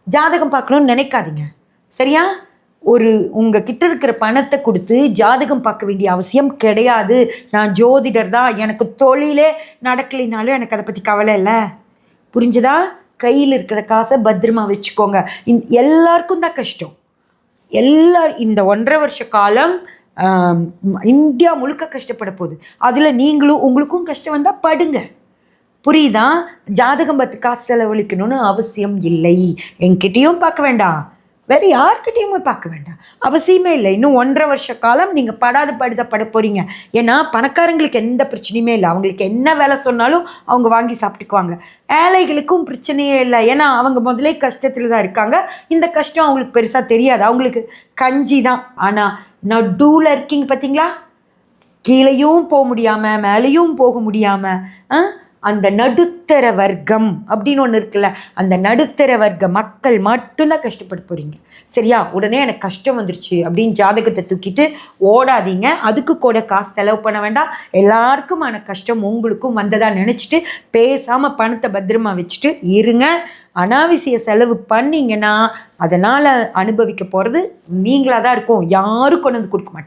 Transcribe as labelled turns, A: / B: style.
A: ஜாதகம் பார்க்கணும்னு நினைக்காதீங்க. சரியா? உங்ககிட்ட இருக்கிற பணத்தை கொடுத்து ஜாதகம் பார்க்க வேண்டிய அவசியம் கிடையாது. நான் ஜோதிடர் தான், எனக்கு தொழிலே நடக்கலைனாலும் எனக்கு அதை பற்றி கவலை இல்லை. புரிஞ்சுதா? கையில் இருக்கிற காசை பத்திரமா வச்சுக்கோங்க. எல்லாருக்கும் தான் கஷ்டம். இந்த 1.5 வருஷ காலம் இந்தியா முழுக்க கஷ்டப்பட போகுது. அதில் உங்களுக்கும் கஷ்டம் வந்தால் படுங்க. புரியுதா? ஜாதகம் பார்த்து காசு செலவழிக்கணும்னு அவசியம் இல்லை. என்கிட்டையும் பார்க்க வேண்டாம், வேறு யார்கிட்டையுமே பார்க்க வேண்டாம், அவசியமே இல்லை. இன்னும் 1.5 வருஷ காலம் நீங்கள் பட போகிறீங்க. ஏன்னா பணக்காரங்களுக்கு எந்த பிரச்சனையுமே இல்லை. அவங்களுக்கு என்ன வேலை சொன்னாலும் அவங்க வாங்கி சாப்பிட்டுக்குவாங்க. ஏழைகளுக்கும் பிரச்சனையே இல்லை. ஏன்னா அவங்க முதலே கஷ்டத்தில் தான் இருக்காங்க. இந்த கஷ்டம் அவங்களுக்கு பெருசாக தெரியாது, அவங்களுக்கு கஞ்சி தான். ஆனால் நடுவில் இருக்கீங்க பார்த்தீங்களா, கீழேயும் போக முடியாமல் மேலேயும் போக முடியாமல் அந்த நடுத்தர வர்க்கம் அப்படின்னு ஒன்று இருக்குல்ல, அந்த நடுத்தர வர்க்க மக்கள் மட்டும்தான் கஷ்டப்பட போகிறீங்க. சரியா? உடனே எனக்கு கஷ்டம் வந்துருச்சு அப்படின்னு ஜாதகத்தை தூக்கிட்டு ஓடாதீங்க. அதுக்கு கூட காசு செலவு பண்ண வேண்டாம். எல்லாருக்குமான கஷ்டம் உங்களுக்கும் வந்ததா நினச்சிட்டு பேசாமல் பணத்தை பத்திரமா வச்சுட்டு இருங்க. அனாவசிய செலவு பண்ணிங்கன்னா அதனால் அனுபவிக்க போகிறது நீங்களாக தான் இருக்கும். யாரும் கொண்டு வந்து கொடுக்க மாட்டாங்க.